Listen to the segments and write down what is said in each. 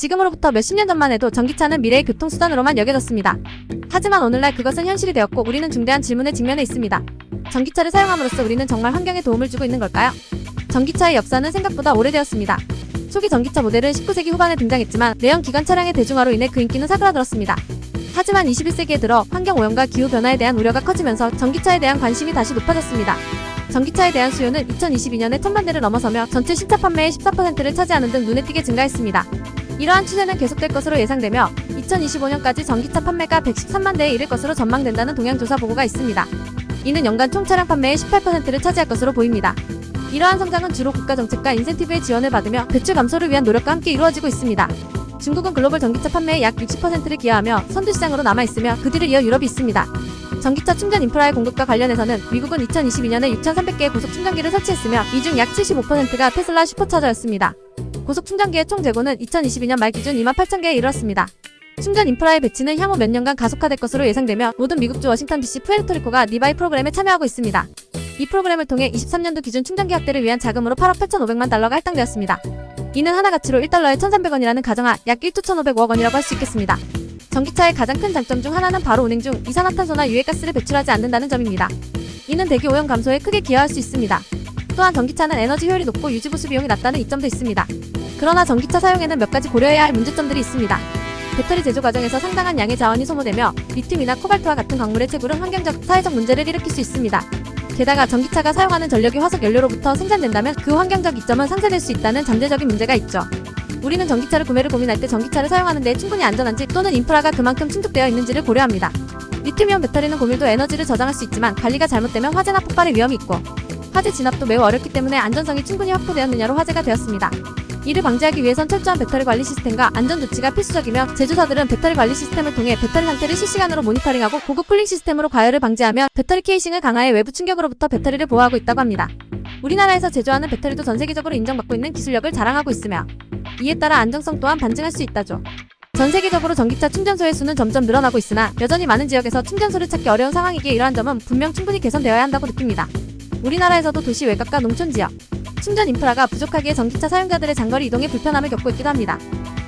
지금으로부터 몇십 년 전만 해도 전기차는 미래의 교통수단으로만 여겨졌습니다. 하지만 오늘날 그것은 현실이 되었고 우리는 중대한 질문에 직면해 있습니다. 전기차를 사용함으로써 우리는 정말 환경에 도움을 주고 있는 걸까요? 전기차의 역사는 생각보다 오래되었습니다. 초기 전기차 모델은 19세기 후반에 등장했지만 내연 기관 차량의 대중화로 인해 그 인기는 사그라들었습니다. 하지만 21세기에 들어 환경오염과 기후변화에 대한 우려가 커지면서 전기차에 대한 관심이 다시 높아졌습니다. 전기차에 대한 수요는 2022년에 1000만 대를 넘어서며 전체 신차 판매의 14%를 차지하는 등 눈에 띄게 증가했습니다. 이러한 추세는 계속될 것으로 예상되며 2025년까지 전기차 판매가 113만 대에 이를 것으로 전망된다는 동향조사 보고가 있습니다. 이는 연간 총 차량 판매의 18%를 차지할 것으로 보입니다. 이러한 성장은 주로 국가 정책과 인센티브의 지원을 받으며 배출 감소를 위한 노력과 함께 이루어지고 있습니다. 중국은 글로벌 전기차 판매의 약 60%를 기여하며 선두시장으로 남아있으며 그 뒤를 이어 유럽이 있습니다. 전기차 충전 인프라의 공급과 관련해서는 미국은 2022년에 6,300개의 고속 충전기를 설치했으며 이 중 약 75%가 테슬라 슈퍼차저였습니다. 고속 충전기의 총 재고는 2022년 말 기준 28,000개에 이르렀습니다. 충전 인프라의 배치는 향후 몇 년간 가속화될 것으로 예상되며 모든 미국주 워싱턴 DC 푸에르토리코가 니바이 프로그램에 참여하고 있습니다. 이 프로그램을 통해 23년도 기준 충전기 확대를 위한 자금으로 8억 8,500만 달러가 할당되었습니다. 이는 하나 가치로 1달러에 1,300원이라는 가정하 약 1조 1,500억 원이라고 할 수 있겠습니다. 전기차의 가장 큰 장점 중 하나는 바로 운행 중 이산화탄소나 유해가스를 배출하지 않는다는 점입니다. 이는 대기 오염 감소에 크게 기여할 수 있습니다. 또한 전기차는 에너지 효율이 높고 유지보수 비용이 낮다는 이점도 있습니다. 그러나 전기차 사용에는 몇 가지 고려해야 할 문제점들이 있습니다. 배터리 제조 과정에서 상당한 양의 자원이 소모되며 리튬이나 코발트와 같은 광물의 채굴은 환경적, 사회적 문제를 일으킬 수 있습니다. 게다가 전기차가 사용하는 전력이 화석 연료로부터 생산된다면 그 환경적 이점은 상쇄될 수 있다는 잠재적인 문제가 있죠. 우리는 전기차를 구매를 고민할 때 전기차를 사용하는 데 충분히 안전한지 또는 인프라가 그만큼 충족되어 있는지를 고려합니다. 리튬이온 배터리는 고밀도 에너지를 저장할 수 있지만 관리가 잘못되면 화재나 폭발의 위험이 있고 화재 진압도 매우 어렵기 때문에 안전성이 충분히 확보되었느냐로 화제가 되었습니다. 이를 방지하기 위해선 철저한 배터리 관리 시스템과 안전 조치가 필수적이며 제조사들은 배터리 관리 시스템을 통해 배터리 상태를 실시간으로 모니터링하고 고급 쿨링 시스템으로 과열을 방지하며 배터리 케이싱을 강화해 외부 충격으로부터 배터리를 보호하고 있다고 합니다. 우리나라에서 제조하는 배터리도 전 세계적으로 인정받고 있는 기술력을 자랑하고 있으며 이에 따라 안정성 또한 반증할 수 있다죠. 전 세계적으로 전기차 충전소의 수는 점점 늘어나고 있으나 여전히 많은 지역에서 충전소를 찾기 어려운 상황이기에 이러한 점은 분명 충분히 개선되어야 한다고 느낍니다. 우리나라에서도 도시 외곽과 농촌 지역, 충전 인프라가 부족하기에 전기차 사용자들의 장거리 이동에 불편함을 겪고 있기도 합니다.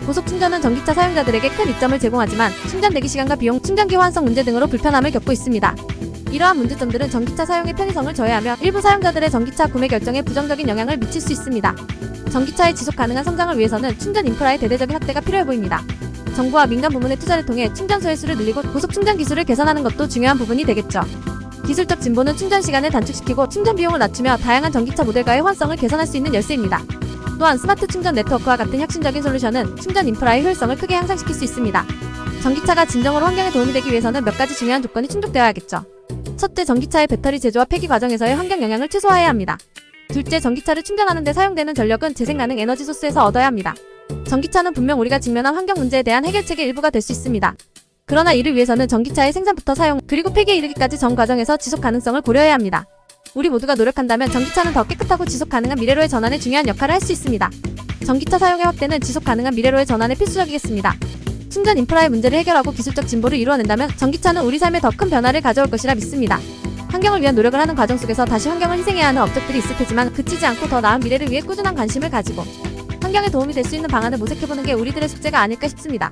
고속 충전은 전기차 사용자들에게 큰 이점을 제공하지만 충전 대기 시간과 비용, 충전기 호환성 문제 등으로 불편함을 겪고 있습니다. 이러한 문제점들은 전기차 사용의 편의성을 저해하며 일부 사용자들의 전기차 구매 결정에 부정적인 영향을 미칠 수 있습니다. 전기차의 지속 가능한 성장을 위해서는 충전 인프라의 대대적인 확대가 필요해 보입니다. 정부와 민간 부문의 투자를 통해 충전소의 수를 늘리고 고속 충전 기술을 개선하는 것도 중요한 부분이 되겠죠. 기술적 진보는 충전 시간을 단축시키고 충전 비용을 낮추며 다양한 전기차 모델과의 호환성을 개선할 수 있는 열쇠입니다. 또한 스마트 충전 네트워크와 같은 혁신적인 솔루션은 충전 인프라의 효율성을 크게 향상시킬 수 있습니다. 전기차가 진정으로 환경에 도움이 되기 위해서는 몇 가지 중요한 조건이 충족되어야겠죠. 첫째, 전기차의 배터리 제조와 폐기 과정에서의 환경 영향을 최소화해야 합니다. 둘째, 전기차를 충전하는 데 사용되는 전력은 재생 가능 에너지 소스에서 얻어야 합니다. 전기차는 분명 우리가 직면한 환경 문제에 대한 해결책의 일부가 될 수 있습니다. 그러나 이를 위해서는 전기차의 생산부터 사용, 그리고 폐기에 이르기까지 전 과정에서 지속 가능성을 고려해야 합니다. 우리 모두가 노력한다면 전기차는 더 깨끗하고 지속 가능한 미래로의 전환에 중요한 역할을 할 수 있습니다. 전기차 사용의 확대는 지속 가능한 미래로의 전환에 필수적이겠습니다. 충전 인프라의 문제를 해결하고 기술적 진보를 이루어낸다면 전기차는 우리 삶에 더 큰 변화를 가져올 것이라 믿습니다. 환경을 위한 노력을 하는 과정 속에서 다시 환경을 희생해야 하는 업적들이 있을 테지만 그치지 않고 더 나은 미래를 위해 꾸준한 관심을 가지고 환경에 도움이 될 수 있는 방안을 모색해보는 게 우리들의 숙제가 아닐까 싶습니다.